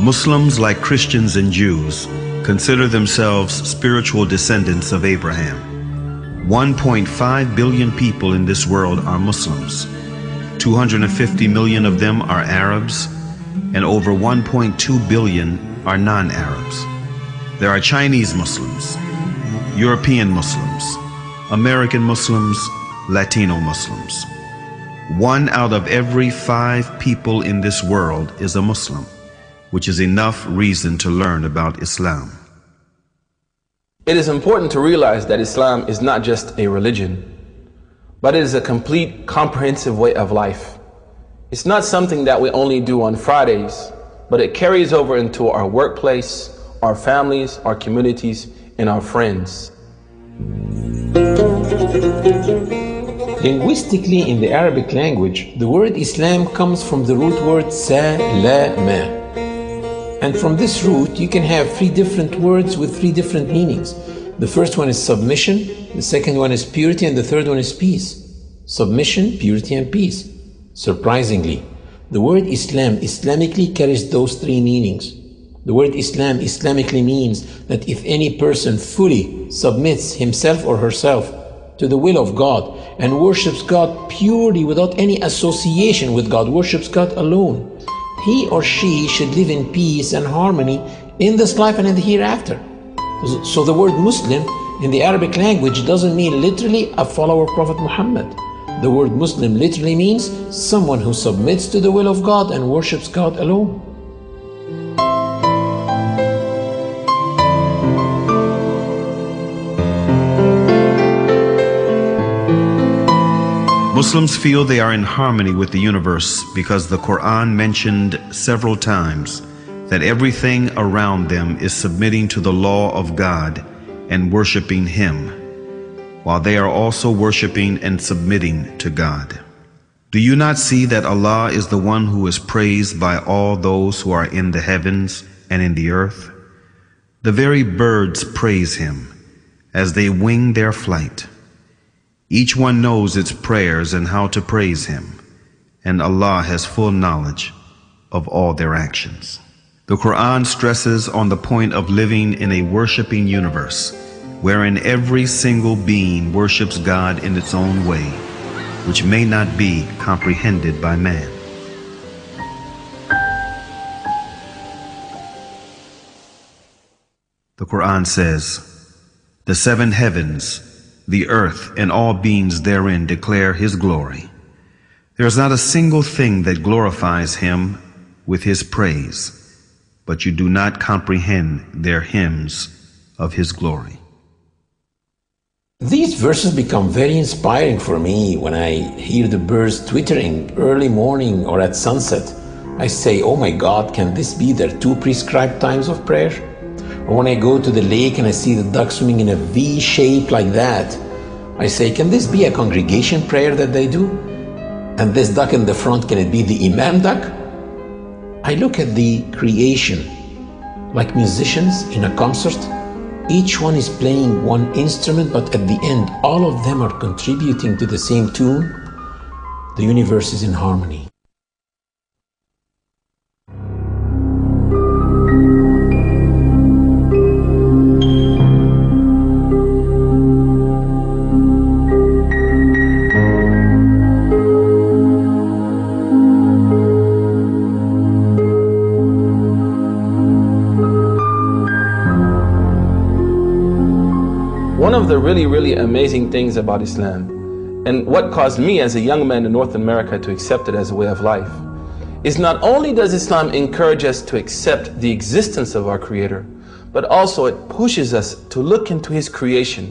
Muslims, like Christians and Jews, consider themselves spiritual descendants of Abraham. 1.5 billion people in this world are Muslims. 250 million of them are Arabs, and over 1.2 billion are non-Arabs. There are Chinese Muslims, European Muslims, American Muslims, Latino Muslims. 1 out of every 5 people in this world is a Muslim, which is enough reason to learn about Islam. It is important to realize that Islam is not just a religion, but it is a complete, comprehensive way of life. It's not something that we only do on Fridays, but it carries over into our workplace, our families, our communities, and our friends. Linguistically, in the Arabic language, the word Islam comes from the root word salama. And from this root, you can have 3 different words with 3 different meanings. The first one is submission, the second one is purity, and the third one is peace. Submission, purity, and peace. Surprisingly, the word Islam Islamically carries those 3 meanings. The word Islam Islamically means that if any person fully submits himself or herself to the will of God and worships God purely without any association with God, worships God alone, he or she should live in peace and harmony in this life and in the hereafter. So the word Muslim in the Arabic language doesn't mean literally a follower of Prophet Muhammad. The word Muslim literally means someone who submits to the will of God and worships God alone. Muslims feel they are in harmony with the universe because the Quran mentioned several times that everything around them is submitting to the law of God and worshiping Him, while they are also worshiping and submitting to God. Do you not see that Allah is the one who is praised by all those who are in the heavens and in the earth? The very birds praise Him as they wing their flight. Each one knows its prayers and how to praise Him, and Allah has full knowledge of all their actions. The Quran stresses on the point of living in a worshiping universe, wherein every single being worships God in its own way, which may not be comprehended by man. The Quran says, "The 7 heavens, the earth, and all beings therein declare His glory. There is not a single thing that glorifies Him with His praise, but you do not comprehend their hymns of His glory." These verses become very inspiring for me when I hear the birds twittering early morning or at sunset. I say, oh my God, can this be their 2 prescribed times of prayer? Or when I go to the lake and I see the ducks swimming in a V shape like that, I say, can this be a congregation prayer that they do? And this duck in the front, can it be the Imam duck? I look at the creation like musicians in a concert. Each one is playing one instrument, but at the end, all of them are contributing to the same tune. The universe is in harmony. One of the really amazing things about Islam, and what caused me as a young man in North America to accept it as a way of life, is not only does Islam encourage us to accept the existence of our Creator, but also it pushes us to look into His creation,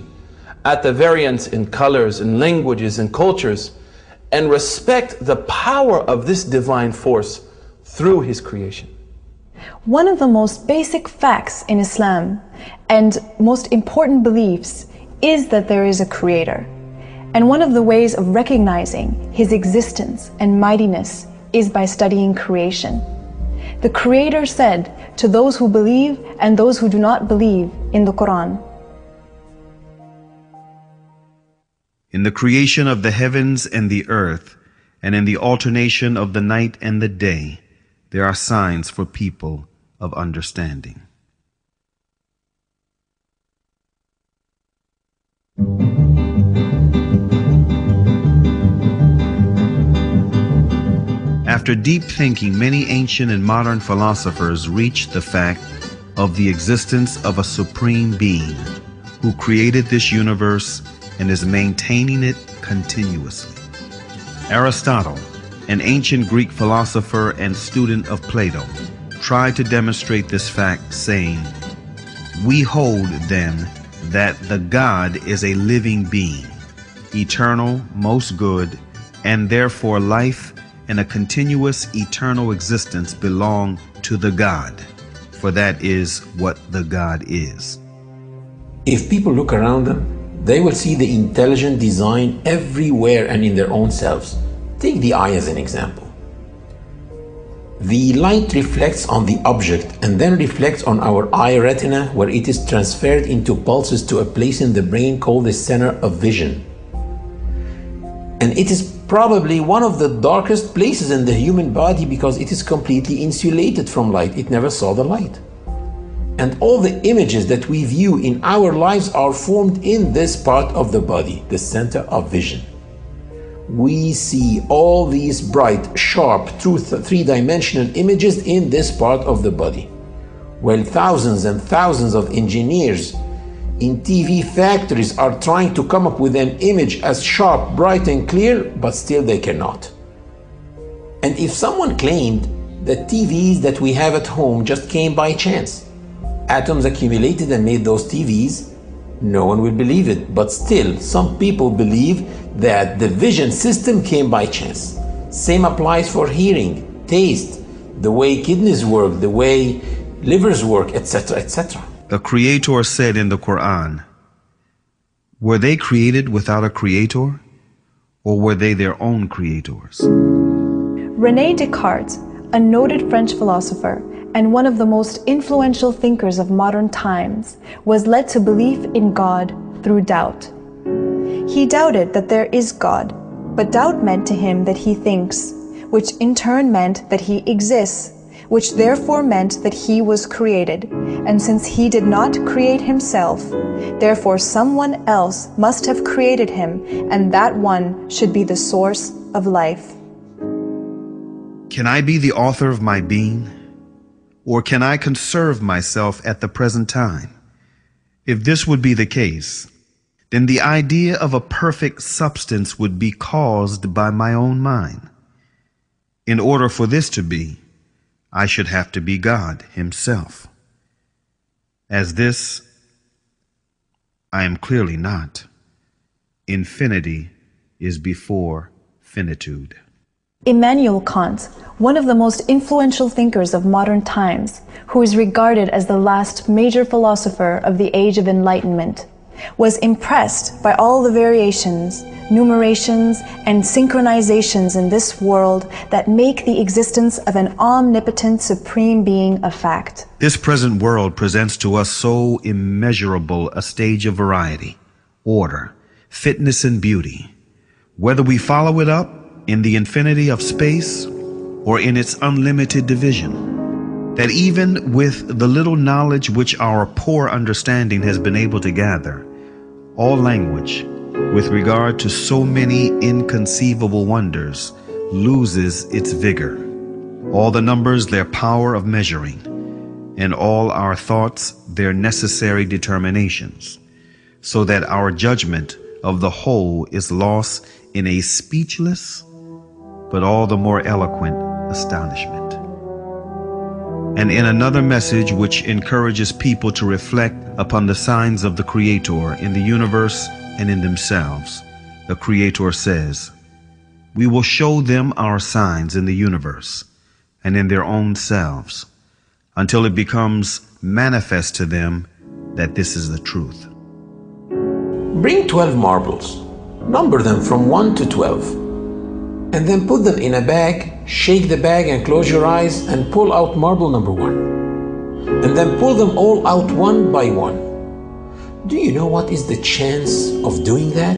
at the variance in colors and languages and cultures, and respect the power of this divine force through His creation. One of the most basic facts in Islam and most important beliefs is that there is a Creator. And one of the ways of recognizing His existence and mightiness is by studying creation. The Creator said to those who believe and those who do not believe in the Quran, "In the creation of the heavens and the earth, and in the alternation of the night and the day, there are signs for people of understanding. After deep thinking, many ancient and modern philosophers reached the fact of the existence of a supreme being who created this universe and is maintaining it continuously. Aristotle, an ancient Greek philosopher and student of Plato, tried to demonstrate this fact, saying, "We hold, then, that the God is a living being, eternal, most good, and therefore life and a continuous eternal existence belong to the God, for that is what the God is." If people look around them, they will see the intelligent design everywhere and in their own selves. Take the eye as an example. The light reflects on the object and then reflects on our eye retina, where it is transferred into pulses to a place in the brain called the center of vision. And it is probably one of the darkest places in the human body because it is completely insulated from light. It never saw the light. And all the images that we view in our lives are formed in this part of the body, the center of vision. We see all these bright, sharp, true three-dimensional images in this part of the body. While thousands and thousands of engineers in TV factories are trying to come up with an image as sharp, bright, and clear, but still they cannot. And if someone claimed that TVs that we have at home just came by chance, atoms accumulated and made those TVs, no one will believe it. But still, some people believe that the vision system came by chance. Same applies for hearing, taste, the way kidneys work, the way livers work, etc., etc. The Creator said in the Quran, were they created without a creator, or were they their own creators? René Descartes, a noted French philosopher and one of the most influential thinkers of modern times, was led to belief in God through doubt. He doubted that there is God, but doubt meant to him that he thinks, which in turn meant that he exists, which therefore meant that he was created. And since he did not create himself, therefore someone else must have created him, and that one should be the source of life. Can I be the author of my being? Or can I conserve myself at the present time? If this would be the case, then the idea of a perfect substance would be caused by my own mind. In order for this to be, I should have to be God himself. As this, I am clearly not. Infinity is before finitude. Immanuel Kant, one of the most influential thinkers of modern times, who is regarded as the last major philosopher of the Age of Enlightenment, was impressed by all the variations, numerations, and synchronizations in this world that make the existence of an omnipotent supreme being a fact. This present world presents to us so immeasurable a stage of variety, order, fitness, and beauty. Whether we follow it up in the infinity of space or in its unlimited division, that even with the little knowledge which our poor understanding has been able to gather, all language, with regard to so many inconceivable wonders, loses its vigor, all the numbers their power of measuring, and all our thoughts their necessary determinations, so that our judgment of the whole is lost in a speechless but all the more eloquent astonishment. And in another message which encourages people to reflect upon the signs of the Creator in the universe and in themselves, the Creator says, "We will show them our signs in the universe and in their own selves, until it becomes manifest to them that this is the truth." Bring 12 marbles, number them from 1 to 12, and then put them in a bag, shake the bag and close your eyes and pull out marble number 1. And then pull them all out one by one. Do you know what is the chance of doing that?